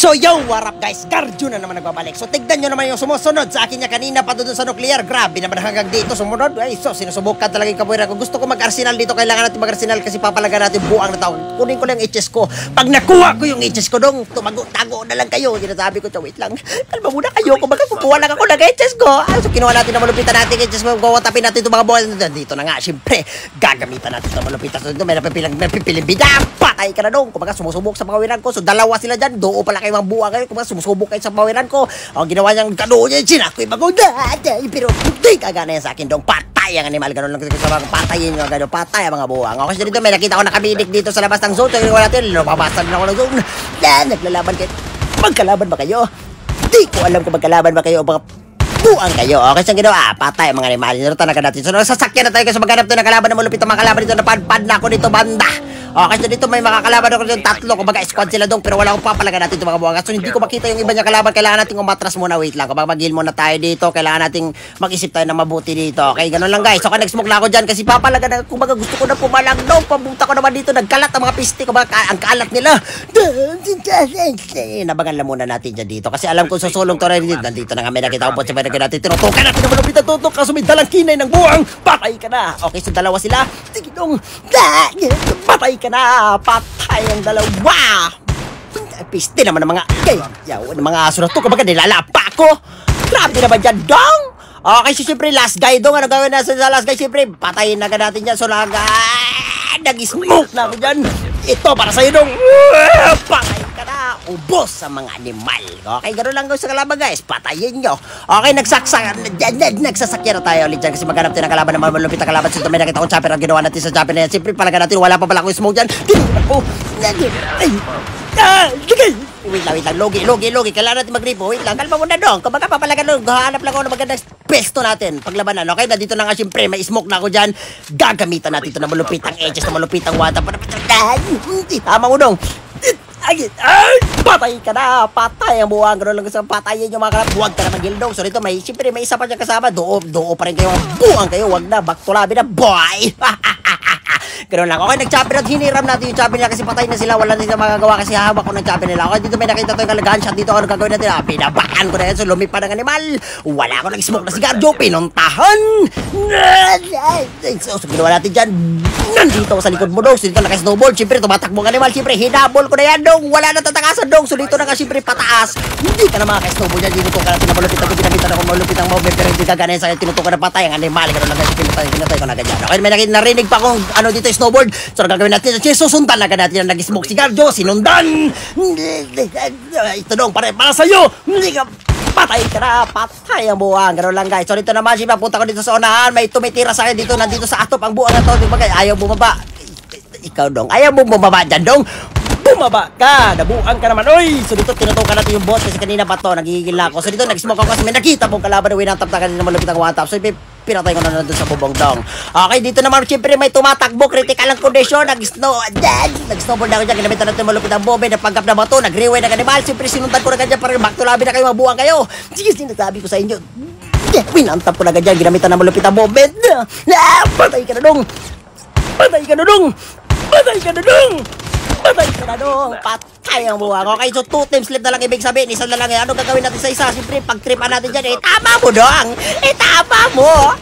So yo, what up guys? Garjo na naman nagbabalik. So tignan nyo naman yung sumusunod sa akin niya kanina pa doon sa nuclear. Grabe naman hanggang dito sumunod. Ay, so sinusubukan talaga yung kabuhiran ko. Gusto ko mag-arsenal dito. Kailangan natin mag-arsenal kasi papalaga natin buang na tao. Kunin ko lang yung HS ko. Pag nakuha ko yung HS ko dong, tumago-tago na lang kayo. Sinasabi ko, wait lang. Kalma muna kayo. Kung baka kukuha lang ako ng HS ko. So kinuha natin na malupitan natin yung HS ko. Kuwatapin natin itong mga buwan. Dito na nga, syempre. Gagamitan natin ito malupitan. So dito may napipiling bida. Patay ka na dong. Kung baka sumusubok sa kabuhiran ko. So dalawa sila dyan. Doon pala kayo mga buwang kayo. Kung baka sumusubok kayo sa kabuhiran ko. Ang ginawa niyang gano'n niya. Sinakoy maguda. Pero hindi kagana yan sa akin dong. Patay ang animal. Gano'n lang sa mga patayin nyo. Gano'n patay ang mga buwang. Okay, so dito may nakita ko nakabidik dito sa labas ng zone. So ginawa natin. Lumabasag na ako ng zone. Naglalaban kayo. Magkalaban ba kayo? Di ko alam kung magkalaban ba kayo o mga buang kayo. Okay, so ginawa. Patay ang mga animal. Narutan na ka natin. So sasakyan na tayo kasi maghanap to ng kalaban na malupit ang mga kalaban dito. Napadpad na ako dito banda. Okay, so dito may makakalaban ako dito tatlo. Kumbaga squad sila dong. Pero wala akong papalaga natin itong mga buwangas. So hindi ko makita yung iba niya kalaban. Kailangan natin umatras muna. Wait lang. Kumbaga mag-heal muna tayo dito. Kailangan nating mag-isip tayo na mabuti dito. Okay, ganun lang guys. So kaya nag-smoke na ako dyan. Kasi papalaga na. Kumbaga gusto ko na pumalag dong. Pamunta ko naman dito. Nagkalat ang mga piste. Kumbaga ang kalat nila. Nabangan lang muna natin dyan dito. Kasi alam ko susulong to rin dito. Nandito na nga may nakita ko po. Sabi na natin. Tinutukan natin naman ulit ang tutok. Kaso may dalang kinay ng buwang. Patay ka na. Okay, so dalawa sila. Sige dong. Patay ka na. Patay ang dalawa. Piste naman ng mga ng mga aso na to. Kumbaga nilalapa ko. Grabe naman dyan dong. Okay, so siyempre last guy dong. Ano gawin na sa last guy? Siyempre patayin na natin dyan. So nag-smoke na ako dyan. Ito para sa'yo dong. Patay ka na. Ubos sa mga animal. Okay, gano'n lang sa kalaban guys. Patayin nyo. Okay, nagsasakyan na tayo ulit dyan. Kasi maghanap tayo ng kalaban na malupit na kalaban. So may nakita kong chopper ang ginawa natin sa chopper na yan. Siyempre palaga natin. Wala pa pala akong smoke dyan. Tinulak ko. Wait lang. Logi. Kailangan natin mag-gripo. Wait lang. Kalma muna dong. Kung baka papalaga dong. Hanap lang ako ng magandang pesto natin. Paglabanan. Okay, nandito na nga siyempre. May smoke na ako dyan. Gagamitan natin ito na malupit ang edges. Na malupit ang wata. Tama mo dong. Ay, patay ka na. Patay ang buwang. Gano'n lang sa patayin yung mga kalap. Huwag ka na mag-gildong. So dito siyempre may isa pa dyan kasama. Doo pa rin kayo. Buwang kayo. Huwag na. Back to labi na. Boy! Gano'n lang. Okay, nag-chopper at hiniram natin yung chopper nila kasi patay na sila. Wala na sila magagawa kasi hahawak ko ng chopper nila. Okay, dito may nakita tayo kalagahan shot dito. Ano gagawin natin? Pinabaan ko na yan. So lumipad ng animal. Wala ako nag-smoke na sigarilyo. Pinuntahan. So ginawa natin dyan. Nandito ako sa likod mo dong. So dito naka-snowball. Siyempre tumatakbo ng animal. Siyempre hinabol ko na yan dong. Wala na tatakasan dong. So dito na nga siyempre pataas. Hindi ka na makaka-snowball dyan. Tinutukan natin na malupit ako. Ginamitan ako malupit ang mobile. Pero hindi kagana sa tinutukan na patay ang animal. Gano'n lang guys. Pinatay ko na ganyan. Okay, may narinig pa akong ano dito snowboard. So gagawin natin. Susundan na natin na nag-smoke sigarilyo. Sinundan. Ito dong para sa'yo. Hindi ka patay ka na. Patay ang buwang. Gano'n lang guys. So dito naman siya. Punta ko dito sa unahan. May tumitira sa akin dito. Nandito sa atop ang buwang na to. Ayaw bumaba. Ikaw dong. Ayaw mo bumaba dyan dong. Bumaba ka! Nabuang ka naman! Oy! So dito tinutukan natin yung boss kasi kanina pa to nagigigil na ako. So dito nag-smoke ako kasi may nakita pong kalaban na winatap na kanina malupit ang one tap. So pinatay ko na doon sa bubong dong. Okay, dito naman siyempre may tumatakbo. Critical ang kondisyon. Nag-snowboard na ako dyan. Ginamitan natin malupit ang bobe. Nagpanggap na bato. Nag-rewind na animal. Siyempre sinundan ko na ganyan para back to labi na kayo. Mabuang kayo. Sige, sinasabi ko sa inyo. Winantap ko na ganyan. Ginamitan na malupit ang bobe. Patay ka na dong. Patay ka na dong. Patay ka na dong. Patay ka na dong. Patay ang buwang. Okay, so 2 times slip na lang ibig sabihin. Isa na lang yan. Ano gagawin natin sa isa? Siyempre, pag-tripan natin dyan. Tama mo dong. Tama mo.